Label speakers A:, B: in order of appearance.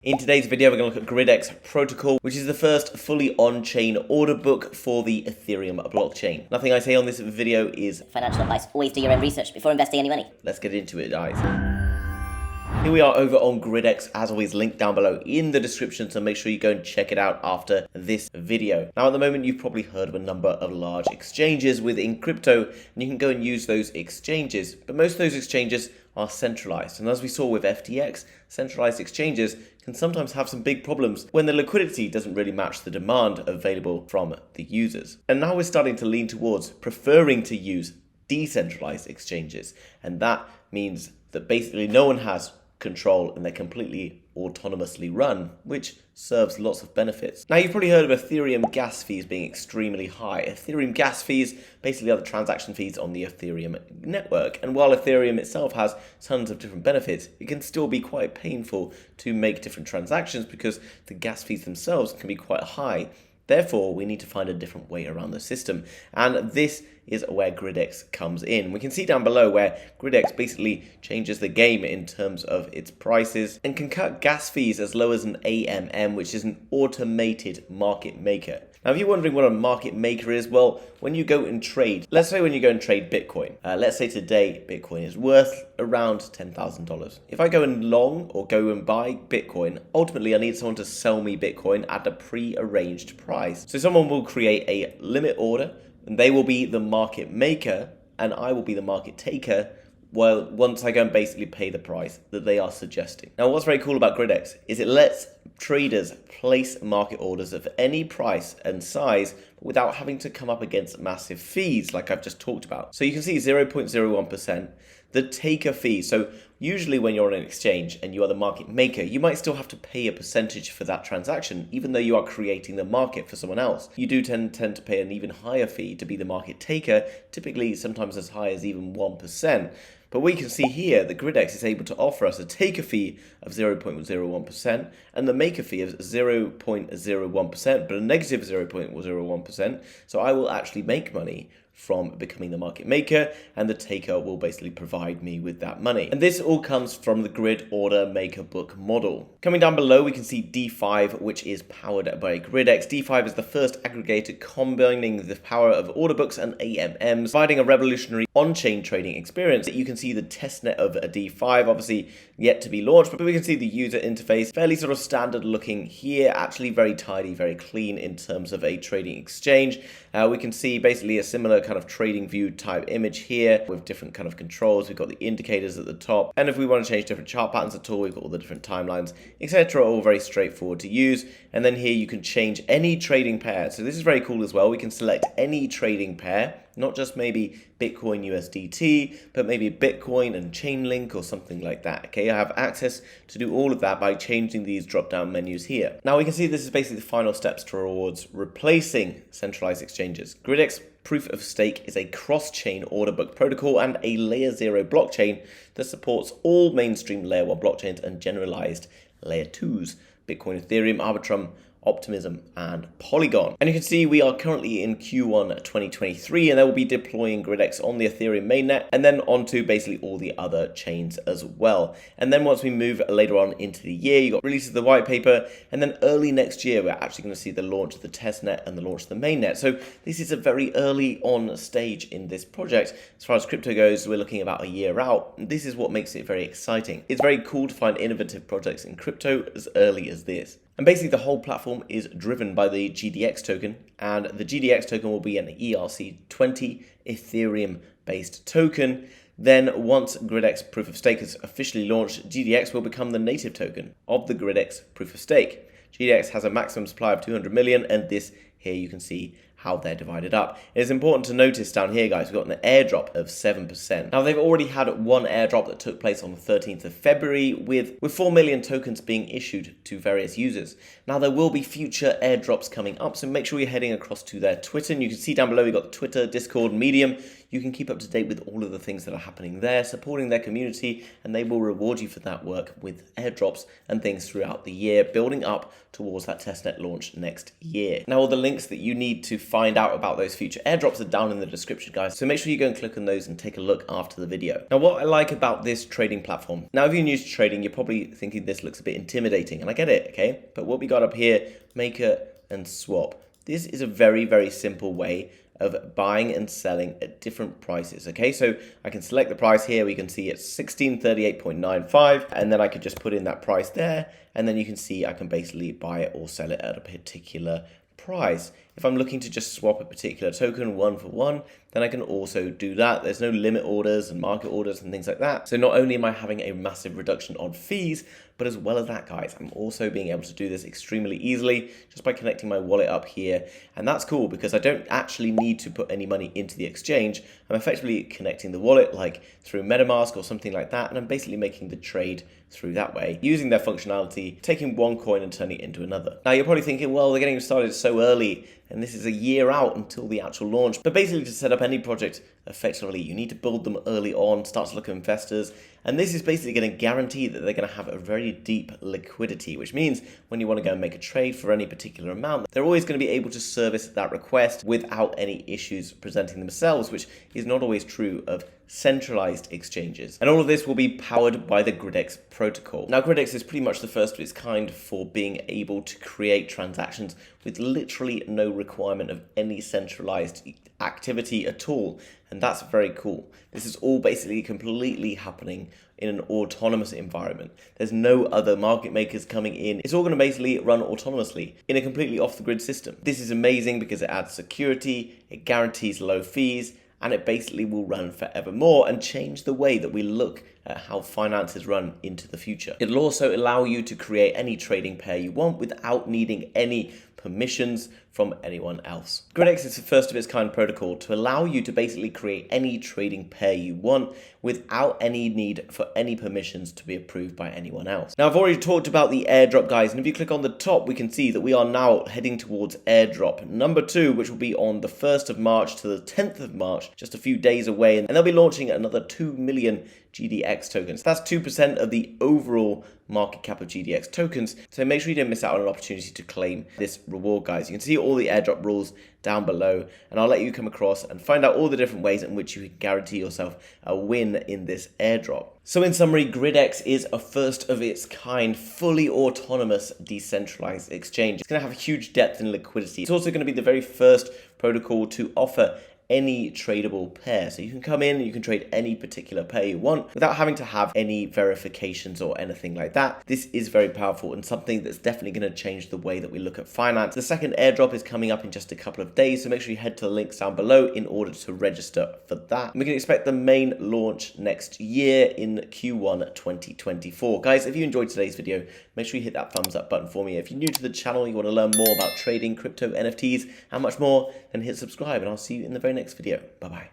A: In today's video, we're going to look at Gridex Protocol, which is the first fully on-chain order book for the Ethereum blockchain. Nothing I say on this video is
B: financial advice. Always do your own research before investing any money.
A: Let's get into it, guys. Here we are over on Gridex, as always, linked down below in the description, so make sure you go and check it out after this video. Now, at the moment, you've probably heard of a number of large exchanges within crypto, and you can go and use those exchanges, but most of those exchanges are centralized. And as we saw with FTX, centralized exchanges can sometimes have some big problems when the liquidity doesn't really match the demand available from the users. And now we're starting to lean towards preferring to use decentralized exchanges, and that means that basically no one has control and they're completely autonomously run, which serves lots of benefits. Now, you've probably heard of Ethereum gas fees being extremely high. Ethereum gas fees basically are the transaction fees on the Ethereum network, and while Ethereum itself has tons of different benefits, it can still be quite painful to make different transactions because the gas fees themselves can be quite high. Therefore, we need to find a different way around the system, and this is where Gridex comes in. We can see down below where Gridex basically changes the game in terms of its prices and can cut gas fees as low as an AMM, which is an automated market maker. Now, if you're wondering what a market maker is, well, when you go and trade, let's say when you go and trade Bitcoin, let's say today Bitcoin is worth around $10,000. If I go and long or go and buy Bitcoin, ultimately I need someone to sell me Bitcoin at a pre-arranged price. So someone will create a limit order, and they will be the market maker, and I will be the market taker, well, once I go and basically pay the price that they are suggesting. Now, what's very cool about Gridex is it lets traders place market orders of any price and size without having to come up against massive fees like I've just talked about. So you can see 0.01%, the taker fee. So usually when you're on an exchange and you are the market maker, you might still have to pay a percentage for that transaction, even though you are creating the market for someone else. You do tend to pay an even higher fee to be the market taker, typically sometimes as high as even 1%. But we can see here that Gridex is able to offer us a taker fee of 0.01% and the maker fee of 0.01%, but a negative 0.01%. So I will actually make money from becoming the market maker, and the taker will basically provide me with that money. And this all comes from the grid order maker book model. Coming down below, we can see D5, which is powered by Gridex. D5 is the first aggregator combining the power of order books and AMMs, providing a revolutionary on-chain trading experience. You can see the testnet of a D5, obviously yet to be launched, but we can see the user interface, fairly sort of standard looking here, actually very tidy, very clean in terms of a trading exchange. We can see basically a similar kind of trading view type image here with different kind of controls. We've got the indicators at the top, and if we want to change different chart patterns at all, we've got all the different timelines, etc. All very straightforward to use. And then here you can change any trading pair. So this is very cool as well. We can select any trading pair, not just maybe Bitcoin USDT, but maybe Bitcoin and Chainlink or something like that. Okay, I have access to do all of that by changing these drop-down menus here. Now we can see this is basically the final steps towards replacing centralized exchanges. Gridex Proof of Stake is a cross-chain order book protocol and a layer 0 blockchain that supports all mainstream layer 1 blockchains and generalized layer 2s, Bitcoin, Ethereum, Arbitrum, Optimism, and Polygon. And you can see we are currently in Q1 2023, and they will be deploying Gridex on the Ethereum mainnet and then onto basically all the other chains as well. And then once we move later on into the year, you got releases of the white paper, and then early next year we're actually going to see the launch of the testnet and the launch of the mainnet. So this is a very early on stage in this project. As far as crypto goes, we're looking about a year out. This is what makes it very exciting. It's very cool to find innovative projects in crypto as early as this. And basically the whole platform is driven by the GDX token, and the GDX token will be an ERC20 Ethereum based token. Then once Gridex Proof of Stake is officially launched, GDX will become the native token of the Gridex Proof of Stake. GDX has a maximum supply of 200 million, and this here you can see how they're divided up. It is important to notice down here, guys, we've got an airdrop of 7%. Now, they've already had one airdrop that took place on the 13th of February with 4 million tokens being issued to various users. Now, there will be future airdrops coming up, so make sure you're heading across to their Twitter. And you can see down below, we've got Twitter, Discord, Medium. you can keep up to date with all of the things that are happening there, supporting their community, and they will reward you for that work with airdrops and things throughout the year, building up towards that testnet launch next year. Now, all the links that you need to find out about those future airdrops are down in the description, guys, so make sure you go and click on those and take a look after the video. Now, what I like about this trading platform, now if you're new to trading, you're probably thinking this looks a bit intimidating, and I get it, okay? But what we got up here, maker and swap. This is a very, very simple way of buying and selling at different prices, okay? So I can select the price here, we can see it's 1638.95, and then I could just put in that price there, and then you can see I can basically buy it or sell it at a particular price. If I'm looking to just swap a particular token one for one, then I can also do that. There's no limit orders and market orders and things like that. So not only am I having a massive reduction on fees, but as well as that, guys, I'm also being able to do this extremely easily just by connecting my wallet up here. And that's cool because I don't actually need to put any money into the exchange. I'm effectively connecting the wallet like through MetaMask or something like that. And I'm basically making the trade through that way, using their functionality, taking one coin and turning it into another. Now you're probably thinking, well, they're getting started so early and this is a year out until the actual launch. But basically to set up any project effectively, you need to build them early on, start to look at investors. And this is basically going to guarantee that they're going to have a very deep liquidity, which means when you want to go and make a trade for any particular amount, they're always going to be able to service that request without any issues presenting themselves, which is not always true of centralized exchanges. And all of this will be powered by the Gridex Protocol. Now, Gridex is pretty much the first of its kind for being able to create transactions with literally no requirement of any centralized activity at all. And that's very cool. This is all basically completely happening in an autonomous environment. There's no other market makers coming in. It's all going to basically run autonomously in a completely off-the-grid system. This is amazing because it adds security, it guarantees low fees, and it basically will run forevermore and change the way that we look at how finance is run into the future. It'll also allow you to create any trading pair you want without needing any permissions from anyone else. Gridex is the first of its kind protocol to allow you to basically create any trading pair you want without any need for any permissions to be approved by anyone else. Now, I've already talked about the airdrop, guys, and if you click on the top, we can see that we are now heading towards airdrop number 2, which will be on the 1st of March to the 10th of March, just a few days away, and they'll be launching another 2 million GDX tokens. That's 2% of the overall market cap of GDX tokens, so make sure you don't miss out on an opportunity to claim this reward, guys. You can see all the airdrop rules down below, and I'll let you come across and find out all the different ways in which you can guarantee yourself a win in this airdrop. So in summary, Gridex is a first of its kind, fully autonomous, decentralized exchange. It's going to have huge depth and liquidity. It's also going to be the very first protocol to offer any tradable pair. So you can come in and you can trade any particular pair you want without having to have any verifications or anything like that. This is very powerful and something that's definitely going to change the way that we look at finance. The second airdrop is coming up in just a couple of days, so make sure you head to the links down below in order to register for that. And we can expect the main launch next year in Q1 2024. Guys, if you enjoyed today's video, make sure you hit that thumbs up button for me. If you're new to the channel, you want to learn more about trading, crypto, NFTs, and much more, then hit subscribe, and I'll see you in the very next video. Bye-bye.